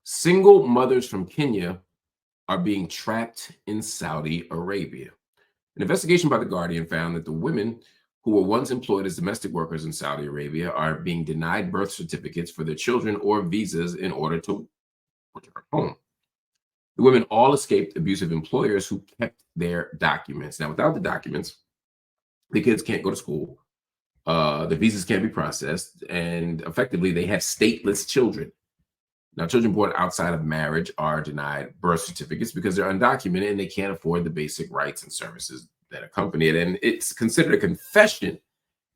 Single mothers from Kenya are being trapped in Saudi Arabia. An investigation by The Guardian found that the women who were once employed as domestic workers in Saudi Arabia are being denied birth certificates for their children or visas in order to return home. The women all escaped abusive employers who kept their documents. Now, without the documents, the kids can't go to school, the visas can't be processed, and effectively they have stateless children. Now, children born outside of marriage are denied birth certificates because they're undocumented and they can't afford the basic rights and services that accompany it. And it's considered a confession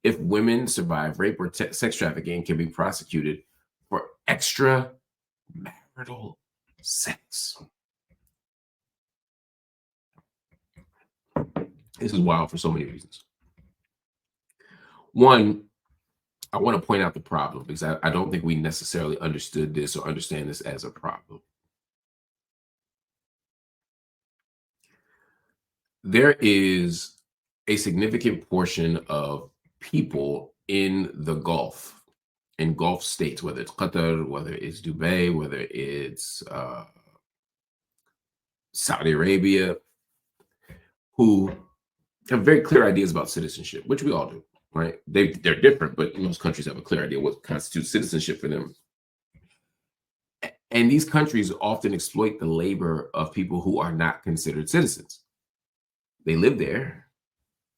if women survive rape or sex trafficking and can be prosecuted for extramarital sex. This is wild for so many reasons. One, I want to point out the problem because I don't think we necessarily understood this or understand this as a problem. There is a significant portion of people in the Gulf, in Gulf states, whether it's Qatar, whether it's Dubai, whether it's Saudi Arabia, who have very clear ideas about citizenship, which we all do, right? They're different, but most countries have a clear idea what constitutes citizenship for them. And these countries often exploit the labor of people who are not considered citizens. They live there,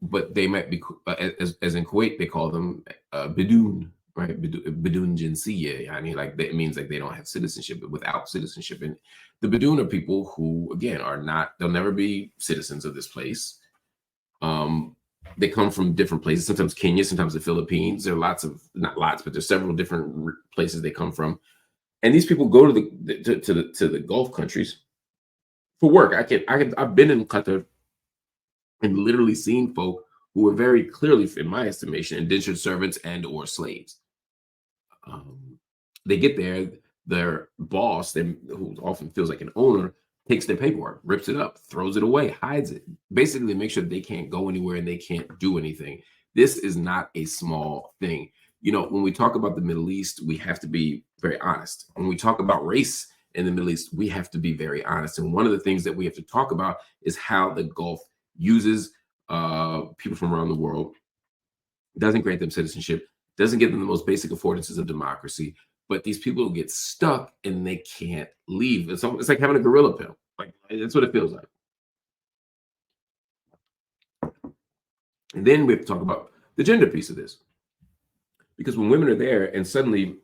but they might be, as in Kuwait, they call them bidoon, right? Bidoon jinsiyya. I mean, like that means like they don't have citizenship, but without citizenship. And the bidoon are people who, again, are not, they'll never be citizens of this place. They come from different places, sometimes Kenya, sometimes the Philippines. There are lots of, not lots, but there's several different places they come from. And these people go to the Gulf countries for work. I've been in Qatar and literally seen folk who were very clearly, in my estimation, indentured servants and or slaves. They get there, their boss, who often feels like an owner, takes their paperwork, rips it up, throws it away, hides it. Basically, make sure they can't go anywhere and they can't do anything. This is not a small thing. You know, when we talk about the Middle East, we have to be very honest. When we talk about race in the Middle East, we have to be very honest. And one of the things that we have to talk about is how the Gulf uses people from around the world, doesn't grant them citizenship, doesn't give them the most basic affordances of democracy, but these people get stuck and they can't leave. It's like having a gorilla pill. Like, that's what it feels like. And then we have to talk about the gender piece of this. Because when women are there and suddenly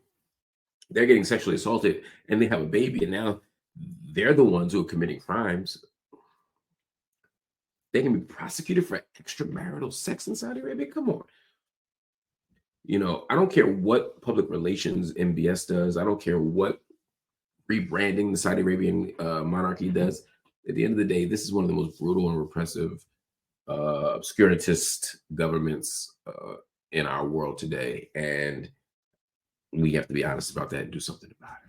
they're getting sexually assaulted and they have a baby and now they're the ones who are committing crimes, they can be prosecuted for extramarital sex in Saudi Arabia. Come on. You know, I don't care what public relations MBS does. I don't care what rebranding the Saudi Arabian monarchy does. At the end of the day, this is one of the most brutal and repressive, obscurantist governments in our world today. And we have to be honest about that and do something about it.